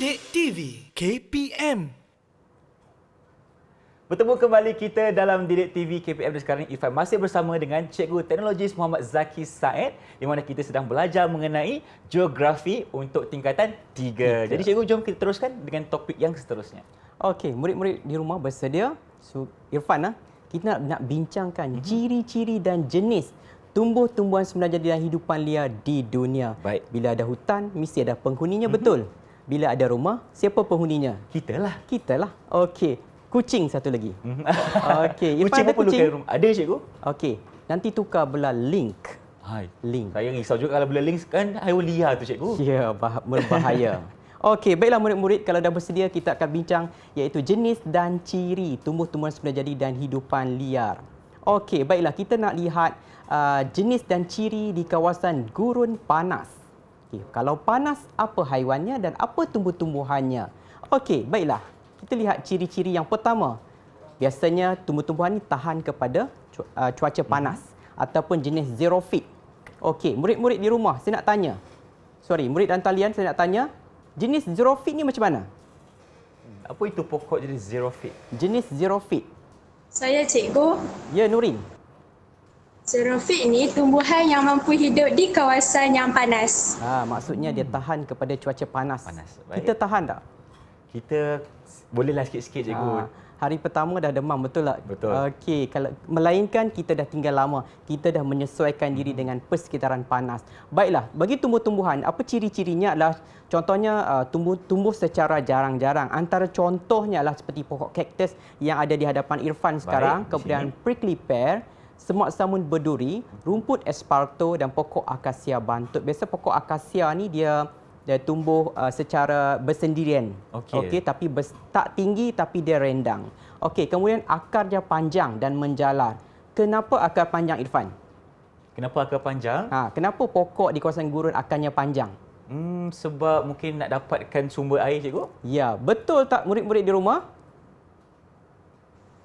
Didik TV KPM. Bertemu kembali kita dalam Didik TV KPM dan sekarang Irfan masih bersama dengan Cikgu Teknologis Muhammad Zaki Said di mana kita sedang belajar mengenai geografi untuk tingkatan 3. Jadi Cikgu, jom kita teruskan dengan topik yang seterusnya. Okey, murid-murid di rumah bersedia? Irfan, kita nak bincangkan ciri-ciri dan jenis tumbuh-tumbuhan semenanjung dan hidupan liar di dunia. Baik. Bila ada hutan, mesti ada penghuninya, betul? Bila ada rumah, siapa penghuninya? Kitalah. Kitalah. Okey. Kucing satu lagi. Okey. Kucing pun perlukan rumah. Ada Cikgu? Okey. Nanti tukar belah link. Hai. Link. Saya risau juga kalau bila link kan haiwan liar tu Cikgu. Ya, berbahaya. Okey, baiklah murid-murid, kalau dah bersedia kita akan bincang iaitu jenis dan ciri tumbuh-tumbuhan semenanjung dan hidupan liar. Okey, baiklah, kita nak lihat jenis dan ciri di kawasan gurun panas. Okey, kalau panas, apa haiwannya dan apa tumbuh-tumbuhannya? Okey, baiklah. Kita lihat ciri-ciri yang pertama. Biasanya tumbuh-tumbuhan ini tahan kepada cuaca panas ataupun jenis xerophyt. Okey, murid-murid di rumah, saya nak tanya. Murid dan talian, saya nak tanya, jenis xerophyt ni macam mana? Apa itu pokok jenis xerophyt? Jenis xerophyt. Saya cikgu. Ya, Nurin. Xerophyt ini tumbuhan yang mampu hidup di kawasan yang panas. Maksudnya dia tahan kepada cuaca panas. Baik. Kita tahan tak? Kita bolehlah sikit-sikit Cikgu. Hari pertama dah demam, betul tak? Betul. Okey, kalau melainkan kita dah tinggal lama, kita dah menyesuaikan diri dengan persekitaran panas. Baiklah, bagi tumbuh-tumbuhan, apa ciri-cirinya adalah contohnya tumbuh secara jarang-jarang. Antara contohnya adalah seperti pokok kaktus yang ada di hadapan Irfan sekarang, kemudian prickly pear, semak samun berduri, rumput esparto dan pokok akasia bantut. Biasa pokok akasia ni dia tumbuh secara bersendirian. Okey, tapi tak tinggi tapi dia rendang. Okey, kemudian akarnya panjang dan menjalar. Kenapa akar panjang, Irfan? Kenapa akar panjang? Kenapa pokok di kawasan gurun akarnya panjang? Sebab mungkin nak dapatkan sumber air Cikgu. Ya, betul tak murid-murid di rumah?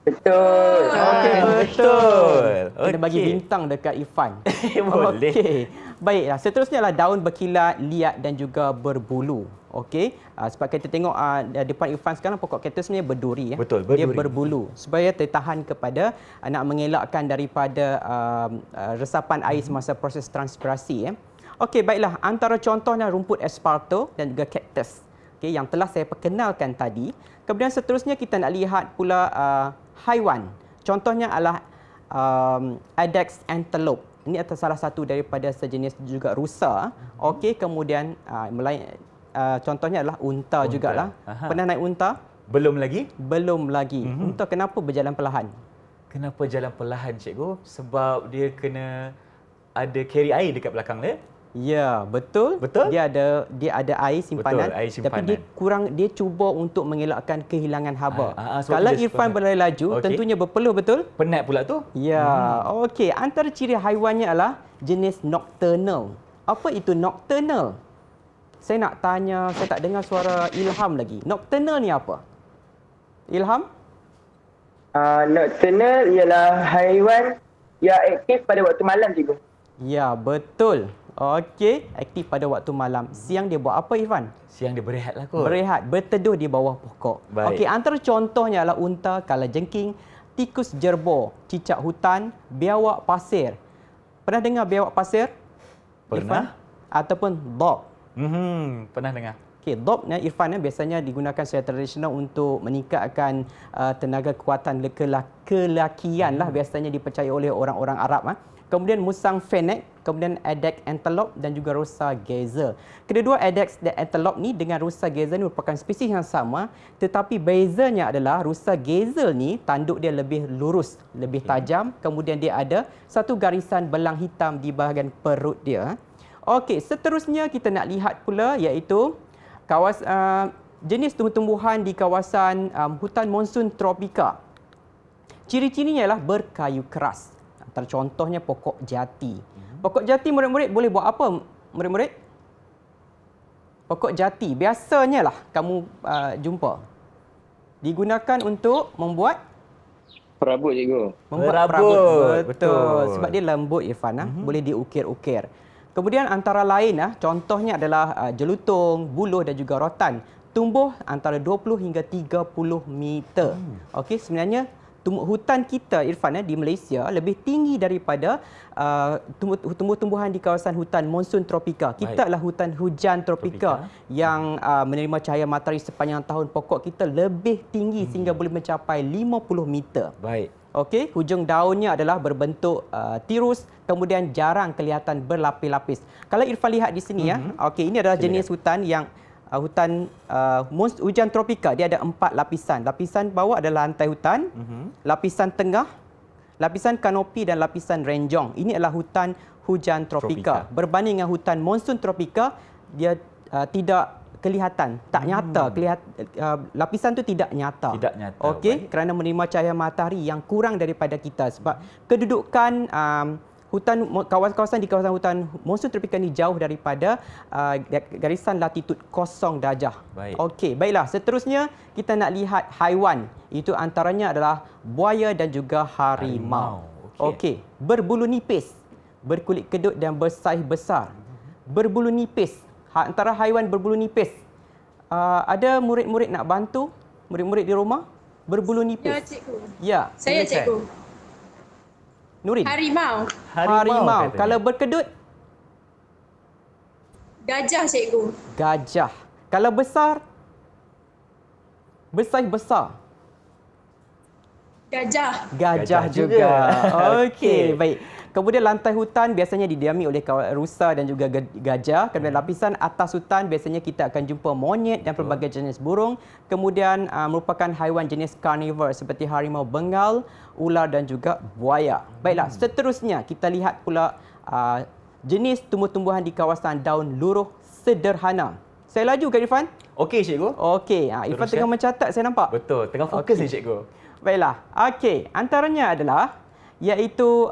Betul. Okey, betul. Kena bagi Okey. bintang dekat Irfan. Boleh. Okey. Baiklah, seterusnya adalah daun berkilat, liat dan juga berbulu. Okey. Sebab kita tengok depan Irfan sekarang pokok kaktus ni berduri. Betul, Dia berduri. berbulu supaya tertahan kepada nak mengelakkan daripada resapan air semasa proses transpirasi. Okey, baiklah. Antara contohnya rumput esparto dan juga kaktus. Okey, yang telah saya perkenalkan tadi. Kemudian seterusnya kita nak lihat pula haiwan. Contohnya adalah Adex antelope. Ini adalah salah satu daripada sejenis juga rusa. Okey, kemudian contohnya adalah unta jugalah. Pernah naik unta? Belum lagi? Belum lagi. Unta kenapa berjalan perlahan? Kenapa jalan perlahan Cikgu? Sebab dia kena ada carry air dekat belakang dia. Ya, betul. Betul? Dia ada air simpanan. Betul, air simpanan. Tapi dia cuba untuk mengelakkan kehilangan haba. sebab Kalau dia Irfan berlari laju, Okey. tentunya berpeluh, betul? Penat pula tu. Ya, okey. Antara ciri haiwannya adalah jenis nocturnal. Apa itu nocturnal? Saya nak tanya, saya tak dengar suara Ilham lagi. Nocturnal ni apa? Ilham? Nocturnal ialah haiwan yang aktif pada waktu malam, cikgu. Ya, betul. Okey, aktif pada waktu malam. Siang dia buat apa, Irfan? Siang dia berehatlah kot. Berehat, berteduh di bawah pokok. Baik. Okey, antara contohnya adalah unta, kalajengking, tikus jerbor, cicak hutan, biawak pasir. Pernah dengar biawak pasir? Pernah. Irfan? Ataupun dog. Pernah dengar. Okey, dog ni Irfan biasanya digunakan secara tradisional untuk meningkatkan tenaga kekuatan kelakian lah, biasanya dipercayai oleh orang-orang Arab. Kemudian musang fennec, kemudian Adex antelope dan juga rusa gazel. Kedua Adex dan antelope ni dengan rusa gazel ni merupakan spesies yang sama, tetapi bezanya adalah rusa gazel ni tanduk dia lebih lurus, lebih tajam, kemudian dia ada satu garisan belang hitam di bahagian perut dia. Okey, seterusnya kita nak lihat pula iaitu jenis tumbuh-tumbuhan di kawasan hutan monsun tropika. Ciri-cirinya ialah berkayu keras. Antara contohnya pokok jati. Pokok jati murid-murid boleh buat apa murid-murid? Pokok jati biasanya lah kamu jumpa. Digunakan untuk membuat Perabot, cikgu. Perabot. Betul. Betul. Sebab dia lembut, Irfan. Boleh diukir-ukir. Kemudian antara lain contohnya adalah jelutung, buluh dan juga rotan. tumbuh antara 20 hingga 30 meter. Okey, sebenarnya hutan kita Irfan di Malaysia lebih tinggi daripada tumbuh-tumbuhan di kawasan hutan monsun tropika. Kita adalah hutan hujan tropika yang menerima cahaya matahari sepanjang tahun. Pokok kita lebih tinggi sehingga boleh mencapai 50 meter. Baik. Okey, hujung daunnya adalah berbentuk tirus, kemudian jarang kelihatan berlapis-lapis. Kalau Irfan lihat di sini okey, ini adalah jenis hutan yang hutan hujan tropika. Dia ada 4 lapisan. Lapisan bawah adalah lantai hutan, lapisan tengah, lapisan kanopi dan lapisan renjong. Ini adalah hutan hujan tropika. Berbanding dengan hutan monsun tropika, dia tidak kelihatan, tak nyata. Lapisan itu tidak nyata. Tidak nyata. Okey, kerana menerima cahaya matahari yang kurang daripada kita sebab kedudukan hutan kawasan di kawasan hutan monsun tropika ini jauh daripada garisan latitud 0 darjah. Baik. Okey, baiklah. Seterusnya kita nak lihat haiwan. Itu antaranya adalah buaya dan juga harimau. Okey, berbulu nipis, berkulit kedut dan bersaiz besar. Berbulu nipis. Antara haiwan berbulu nipis. Ada murid-murid nak bantu? Murid-murid di rumah? Berbulu nipis. Ya, cikgu. Ya. Saya cikgu. Nurin. Harimau. Harimau. Kalau berkedut? Gajah, cikgu. Gajah. Kalau besar? Bersaiz besar. Gajah. Gajah juga. Okey, baik. Kemudian lantai hutan biasanya didiami oleh rusa dan juga gajah. Kemudian lapisan atas hutan biasanya kita akan jumpa monyet dan pelbagai jenis burung. Kemudian merupakan haiwan jenis carnivore seperti harimau bengal, ular dan juga buaya. Baiklah, seterusnya kita lihat pula jenis tumbuh-tumbuhan di kawasan daun luruh sederhana. Saya laju ke Irfan? Okey, cikgu. Okey, Irfan tengah mencatat saya nampak. Betul, tengah fokus ni cikgu. Baiklah. Okey, antaranya adalah iaitu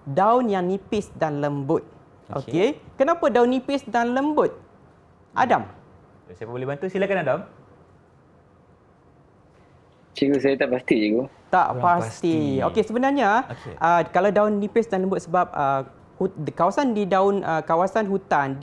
daun yang nipis dan lembut. Okey. Kenapa daun nipis dan lembut? Adam. Siapa boleh bantu? Silakan Adam. Cikgu, saya tak pasti, cikgu. Tak Kurang pasti. Okey, sebenarnya kalau daun nipis dan lembut sebab kawasan kawasan hutan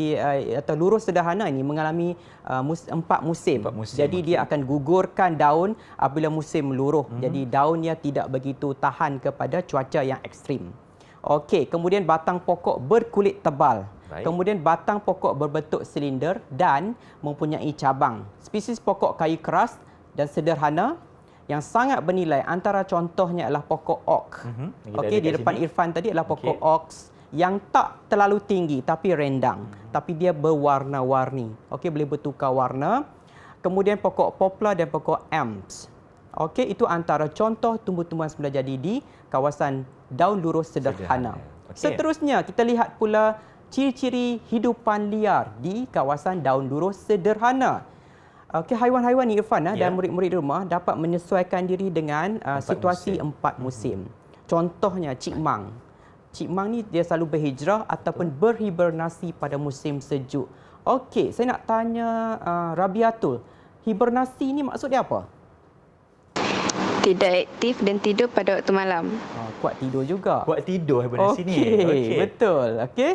atau luruh sederhana ini mengalami 4 musim. Jadi dia akan gugurkan daun apabila musim luruh. Jadi daunnya tidak begitu tahan kepada cuaca yang ekstrim. Okey, kemudian batang pokok berkulit tebal. Baik. Kemudian batang pokok berbentuk silinder dan mempunyai cabang. Spesies pokok kayu keras dan sederhana yang sangat bernilai, antara contohnya adalah pokok oak. Okey, di depan Irfan tadi adalah pokok oak yang tak terlalu tinggi tapi rendang, tapi dia berwarna-warni. Okey, boleh bertukar warna. Kemudian pokok poplar dan pokok elms. Okey, itu antara contoh tumbuh-tumbuhan semula jadi di kawasan daun luruh sederhana. Seterusnya kita lihat pula ciri-ciri hidupan liar di kawasan daun luruh sederhana. Okey, haiwan-haiwan ni Irfan dan murid-murid di rumah dapat menyesuaikan diri dengan situasi 4 musim. Contohnya cikmang. Cikmang ni dia selalu berhijrah ataupun berhibernasi pada musim sejuk. Okey, saya nak tanya Rabiatul. Hibernasi ni maksud dia apa? Tidak aktif dan tidur pada waktu malam. Kuat tidur juga. Kuat tidur hibernasi ni. Okey, betul. Okey.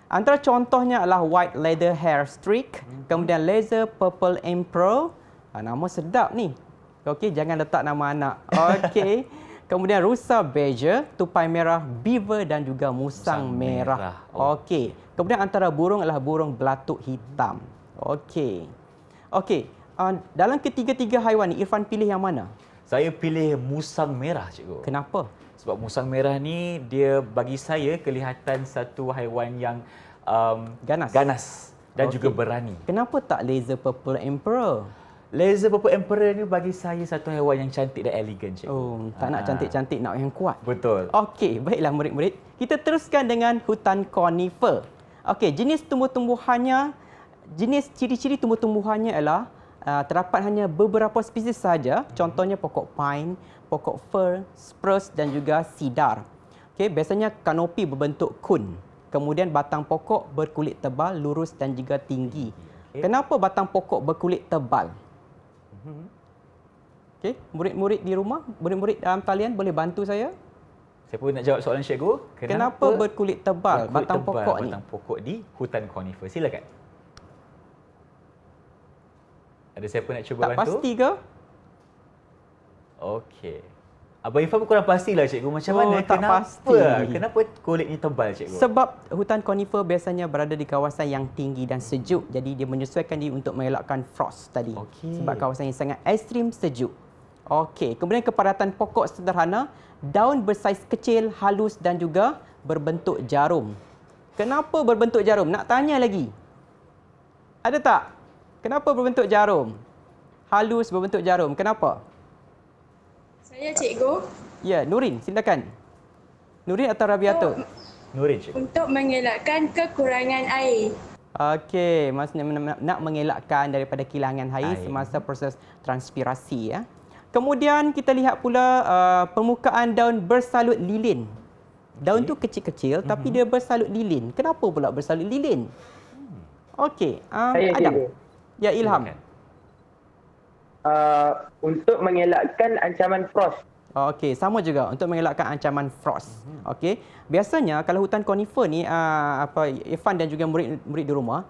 Antara contohnya adalah white leather hair streak, kemudian laser purple emperor. Nama sedap ni. Okey, jangan letak nama anak. Okey. Kemudian rusa badger, tupai merah, beaver dan juga musang merah. Okey. Kemudian antara burung adalah burung belatuk hitam. Okey. Okey. Dalam ketiga-tiga haiwan ni Irfan pilih yang mana? Saya pilih musang merah, cikgu. Kenapa? Sebab musang merah ni dia bagi saya kelihatan satu haiwan yang ganas dan juga berani. Kenapa tak laser purple emperor? Laser purple emperor ni bagi saya satu haiwan yang cantik dan elegan, cikgu. Oh, tak nak cantik-cantik, nak yang kuat. Betul. Okey, baiklah murid-murid. Kita teruskan dengan hutan conifer. Okey, jenis tumbuh-tumbuhannya, jenis ciri-ciri tumbuh-tumbuhannya ialah terdapat hanya beberapa spesies sahaja. Contohnya pokok pine, pokok fir, spruce dan juga cedar. Okey, biasanya kanopi berbentuk kun. Kemudian batang pokok berkulit tebal, lurus dan juga tinggi. Kenapa batang pokok berkulit tebal? Okey, murid-murid di rumah, murid-murid dalam talian boleh bantu saya? Siapa nak jawab soalan cikgu? Kenapa berkulit tebal batang pokok ni? Batang pokok di hutan conifer. Silakan. Ada siapa nak cuba Tak bantu? pasti ke? Okey. Abang Irfan pun kurang pastilah cikgu. Macam Oh, mana? tak Kenapa? pasti. Kenapa kulit ni tebal cikgu? Sebab hutan conifer biasanya berada di kawasan yang tinggi dan sejuk. Jadi dia menyesuaikan diri untuk mengelakkan frost tadi. Okey. Sebab kawasan yang sangat ekstrim sejuk. Okey, kemudian kepadatan pokok sederhana, daun bersaiz kecil, halus dan juga berbentuk jarum. Kenapa berbentuk jarum? Nak tanya lagi. Ada tak? Kenapa berbentuk jarum? Halus berbentuk jarum. Kenapa? Saya cikgu, Ya, Nurin, silakan. Nurin atau Rabiatul? Nurin cikgu. untuk mengelakkan kekurangan air. Okey, maksudnya nak mengelakkan daripada kehilangan air Air. semasa proses transpirasi ya. Kemudian kita lihat pula permukaan daun bersalut lilin. Daun tu kecil-kecil tapi dia bersalut lilin. Kenapa pula bersalut lilin? Okey, Saya Adam. cikgu. Ya, Ilham. Silakan. Untuk mengelakkan ancaman frost. Okey, sama juga untuk mengelakkan ancaman frost. Okey. Biasanya kalau hutan conifer ni Irfan dan juga murid-murid di rumah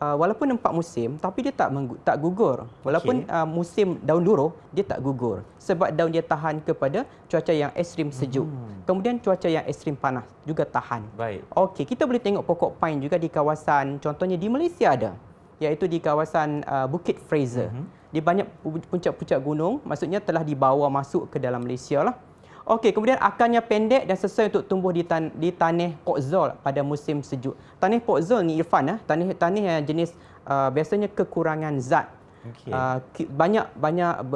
walaupun nampak musim tapi dia tak gugur. Walaupun musim daun luruh dia tak gugur sebab daun dia tahan kepada cuaca yang ekstrim sejuk. Kemudian cuaca yang ekstrim panas juga tahan. Baik. Okey, kita boleh tengok pokok pine juga di kawasan contohnya di Malaysia ada iaitu di kawasan Bukit Fraser. Di banyak puncak-puncak gunung, maksudnya telah dibawa masuk ke dalam Malaysia lah. Okey, kemudian akarnya pendek dan sesuai untuk tumbuh di tanah podzol pada musim sejuk. Tanah podzol ni Irfan tanah yang jenis biasanya kekurangan zat. Okey. Banyak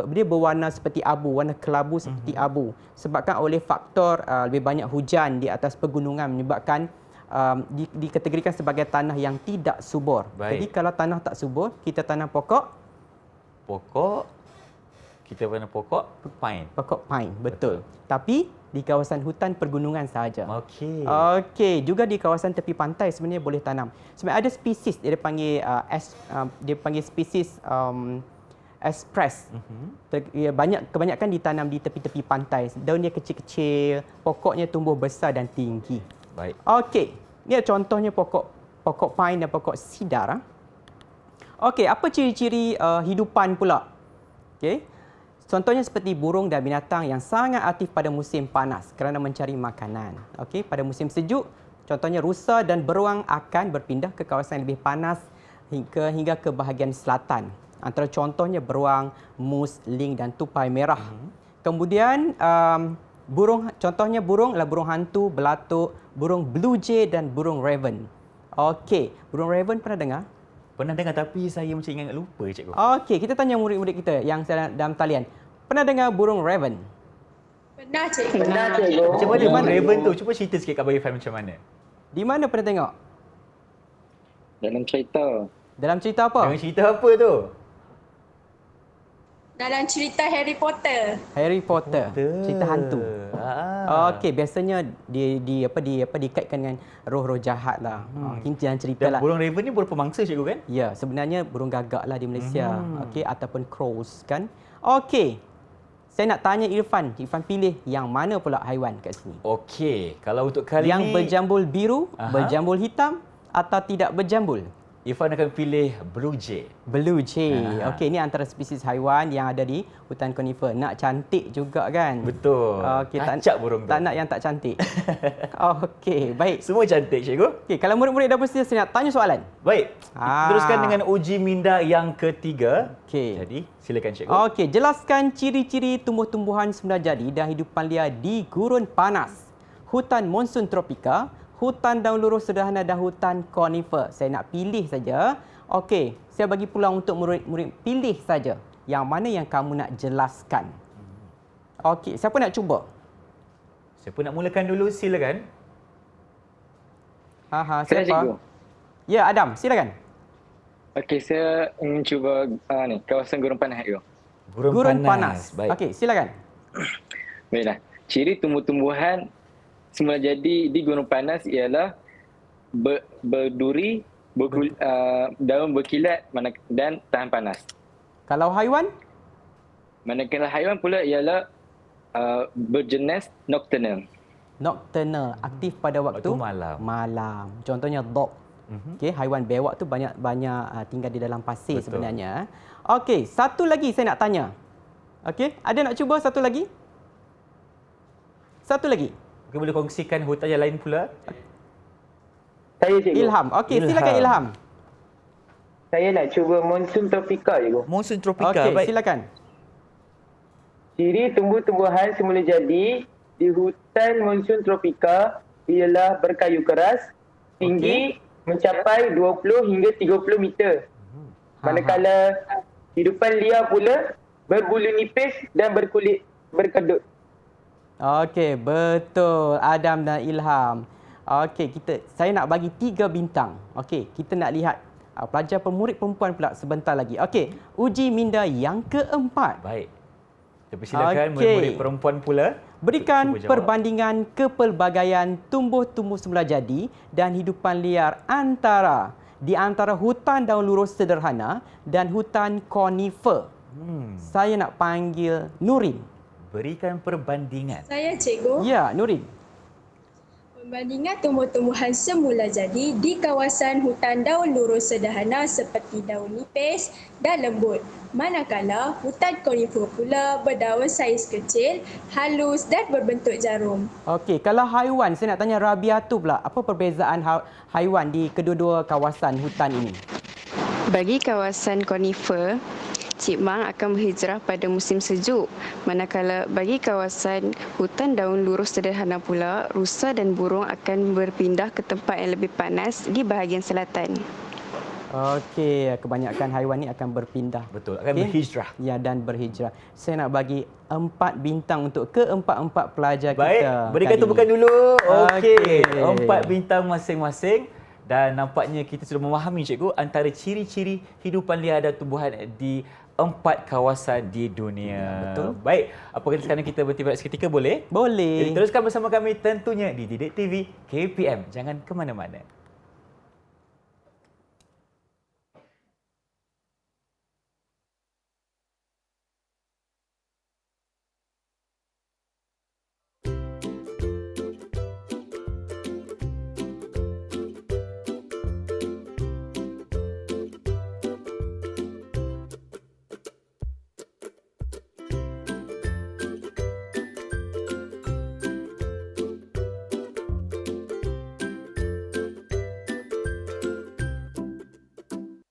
dia berwarna seperti abu, warna kelabu seperti abu sebabkan oleh faktor lebih banyak hujan di atas pegunungan menyebabkan dikategorikan sebagai tanah yang tidak subur. Baik. Jadi kalau tanah tak subur, kita tanam pokok Kita panggil pokok pine. pokok pine, betul. Tapi di kawasan hutan pergunungan sahaja. Okey. Okey, juga di kawasan tepi pantai sebenarnya boleh tanam. Sebenarnya ada spesies dia panggil spesies express. Kebanyakan ditanam di tepi-tepi pantai. Daun dia kecil-kecil, pokoknya tumbuh besar dan tinggi. Baik. Okey, ni contohnya pokok pine dan pokok sidar. Okey, apa ciri-ciri hidupan pula? Okey. Contohnya seperti burung dan binatang yang sangat aktif pada musim panas kerana mencari makanan. Okey, pada musim sejuk, contohnya rusa dan beruang akan berpindah ke kawasan yang lebih panas hingga ke bahagian selatan. Antara contohnya beruang, mus, ling dan tupai merah. Kemudian contohnya burung adalah burung hantu, belatuk, burung blue jay dan burung raven. Okey, burung raven pernah dengar? Pernah dengar tapi saya macam ingat lupa cikgu. Okey, kita tanya murid-murid kita yang dalam talian. Pernah dengar burung raven? Pernah cikgu. Benar cikgu. Macam mana burung raven tu? Cuba cerita sikit kat Abang Irfan macam mana. Di mana pernah tengok? Dalam cerita. Dalam cerita apa? Jangan cerita apa tu? Dalam cerita Harry Potter. Harry Potter. Cerita hantu. Okey, biasanya dikaitkan dengan roh-roh jahat lah. Ini jangan cerita Dan lah. burung raven ni berupa mangsa cikgu kan? Ya, sebenarnya burung gagak lah di Malaysia. Okey, ataupun crows kan. Okey. Saya nak tanya Irfan. Irfan pilih yang mana pula haiwan kat sini? Okey, kalau untuk kali Yang ni berjambul biru, Aha. berjambul hitam atau tidak berjambul? Irfan akan pilih blue jay. Blue jay. Okey, ini antara spesies haiwan yang ada di hutan conifer. Nak cantik juga kan? Betul. Okey, Acak burung tu. tak nak yang tak cantik. Okey, baik. Semua cantik cikgu. Okey, kalau murid-murid dah bersedia, saya nak tanya soalan. Baik, kita teruskan dengan uji minda yang ketiga. Okey. Jadi, silakan cikgu. Okey, jelaskan ciri-ciri tumbuh-tumbuhan semula jadi dan hidupan liar di gurun panas, hutan monsun tropika, hutan daun luruh sederhana dan hutan conifer. Saya nak pilih saja. Okey, saya bagi peluang untuk murid-murid pilih saja yang mana yang kamu nak jelaskan. Okey, siapa nak cuba? Siapa nak mulakan dulu, silakan. Saya cikgu. Ya, Adam, silakan. Okey, saya ingin cuba kawasan gurun panas cikgu. Gurun panas. Baik. Okey, silakan. Baiklah. Ciri tumbuh-tumbuhan semula jadi di gurun panas ialah berduri, daun berkilat dan tahan panas. Kalau haiwan? Manakala haiwan pula ialah berjenis nocturnal. Nocturnal, aktif pada waktu Waktu malam. Malam. Contohnya dog. Okey, haiwan bewak tu banyak tinggal di dalam pasir Betul. sebenarnya. Okey, satu lagi saya nak tanya. Okey, ada nak cuba satu lagi? Satu lagi. Mungkin boleh kongsikan hutan yang lain pula. Saya cikgu. Ilham. Okey, silakan Ilham. Ilham. Saya nak cuba monsun tropika cikgu. Monsun tropika. Okey, Baik. silakan. Ciri tumbuh-tumbuhan semula jadi di hutan monsun tropika ialah berkayu keras, tinggi mencapai 20 hingga 30 meter. Manakala hidupan liar pula berbulu nipis dan berkulit berkedut. Okey, betul Adam dan Ilham. Okey, saya nak bagi 3 bintang. Okey, kita nak lihat pelajar pemurid perempuan pula sebentar lagi. Okey, uji minda yang keempat. Baik. Kita persilakan Okey. murid perempuan pula. Berikan Cuba jawab. perbandingan kepelbagaian tumbuh-tumbuh semula jadi dan hidupan liar di antara hutan daun lurus sederhana dan hutan konifer. Saya nak panggil Nurin. Berikan perbandingan. Saya cikgu. Ya, Nurin. Perbandingan tumbuh-tumbuhan semula jadi di kawasan hutan daun lurus sederhana seperti daun nipis dan lembut. Manakala hutan konifer pula berdaun saiz kecil, halus dan berbentuk jarum. Okey, kalau haiwan, saya nak tanya Rabiatu pula. Apa perbezaan haiwan di kedua-dua kawasan hutan ini? Bagi kawasan konifer, cipmang akan berhijrah pada musim sejuk. Manakala bagi kawasan hutan daun lurus sederhana pula, rusa dan burung akan berpindah ke tempat yang lebih panas di bahagian selatan. Okey, kebanyakan haiwan ini akan berpindah. Betul, akan Okey? berhijrah. Ya, dan berhijrah. Saya nak bagi 4 bintang untuk keempat-empat pelajar Baik, kita. berikan kali tepukan ini. dulu. Okey, Okey. 4 bintang masing-masing. Dan nampaknya kita sudah memahami cikgu antara ciri-ciri hidupan liar dan tumbuhan di 4 kawasan di dunia. Ya, betul. Baik, apa kata sekarang kita berhenti berehat seketika boleh? Boleh. Jadi teruskan bersama kami tentunya di Didik TV KPM. Jangan ke mana-mana.